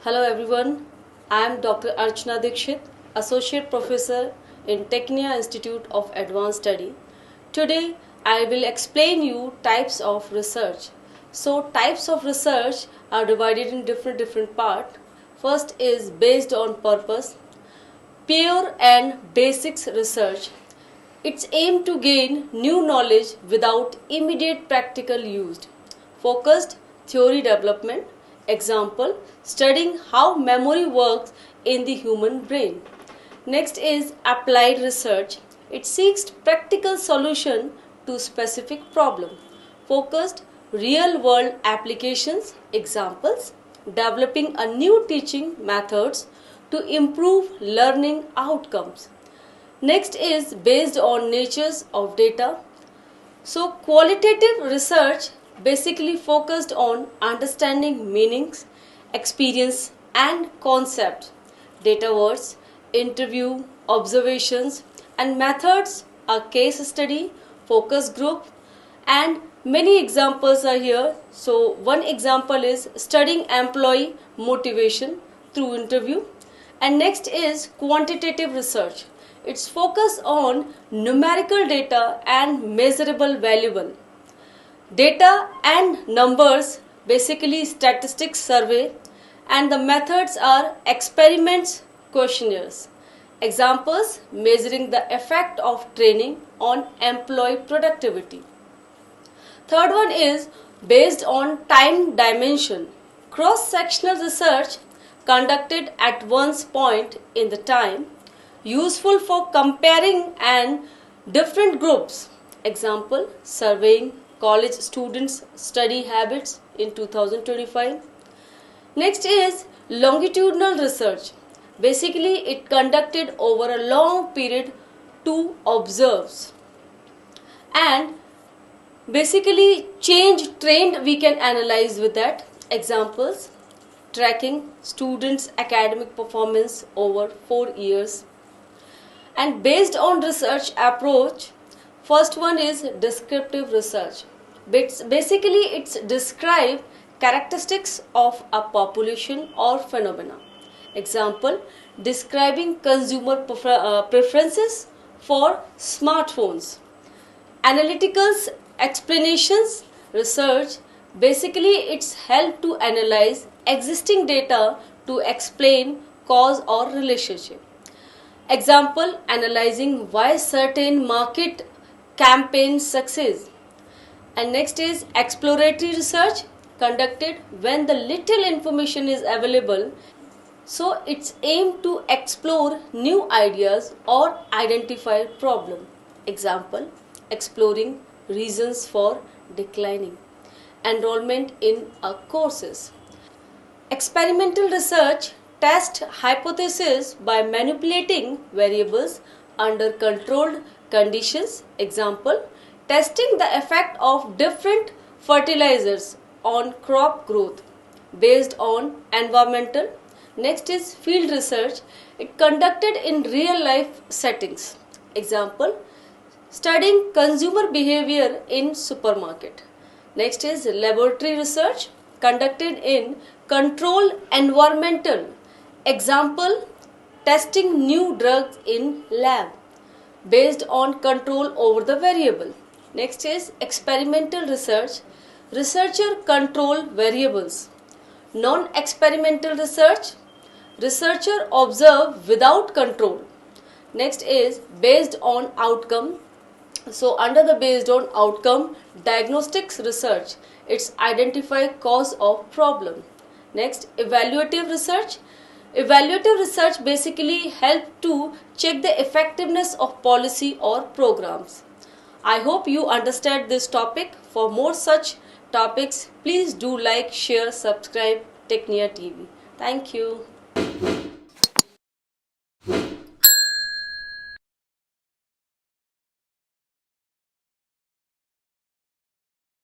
Hello everyone, I am Dr. Archana Dikshit, Associate Professor in Technia Institute of Advanced Study. Today I will explain you types of research. So types of research are divided in different parts. First is based on purpose, pure and basics research. It's aimed to gain new knowledge without immediate practical use. Focused theory development. Example, studying how memory works in the human brain. Next is applied research. It seeks practical solution to specific problem. Focused real world applications. Examples, developing a new teaching methods to improve learning outcomes. Next is based on natures of data. So qualitative research basically focused on understanding meanings, experience and concepts. Data words, interview, observations and methods are case study, focus group and many examples are here. So one example is studying employee motivation through interview. And next is quantitative research. Its focus on numerical data and measurable valuable. Data and numbers, basically statistics survey, and the methods are experiments, questionnaires. Examples, measuring the effect of training on employee productivity. Third one is based on time dimension. Cross-sectional research conducted at one point in the time, useful for comparing and different groups. Example, surveying college students' study habits in 2025. Next is longitudinal research. Basically, it conducted over a long period to observe. And basically, change trend we can analyze with that. Examples, tracking students' academic performance over 4 years. And based on research approach, first one is descriptive research. Basically, it's describe characteristics of a population or phenomena. Example, describing consumer preferences for smartphones. Analytical explanations research, basically it's help to analyze existing data to explain cause or relationship. Example, analyzing why certain market campaigns succeed. And next is exploratory research conducted when the little information is available. So it's aimed to explore new ideas or identify problem. Example, exploring reasons for declining enrollment in a courses. Experimental research test hypotheses by manipulating variables under controlled conditions. Example, testing the effect of different fertilizers on crop growth based on environmental. Next is field research. It conducted in real life settings. Example, studying consumer behavior in supermarket. Next is laboratory research conducted in controlled environmental. Example, testing new drugs in lab based on control over the variable. Next is experimental research. Researcher control variables. Non-experimental research. Researcher observe without control. Next is based on outcome. So under the based on outcome, diagnostics research. It's identify cause of problem. Next, evaluative research. Evaluative research basically help to check the effectiveness of policy or programs. I hope you understand this topic. For more such topics, please do like, share, subscribe Technia TV. Thank you.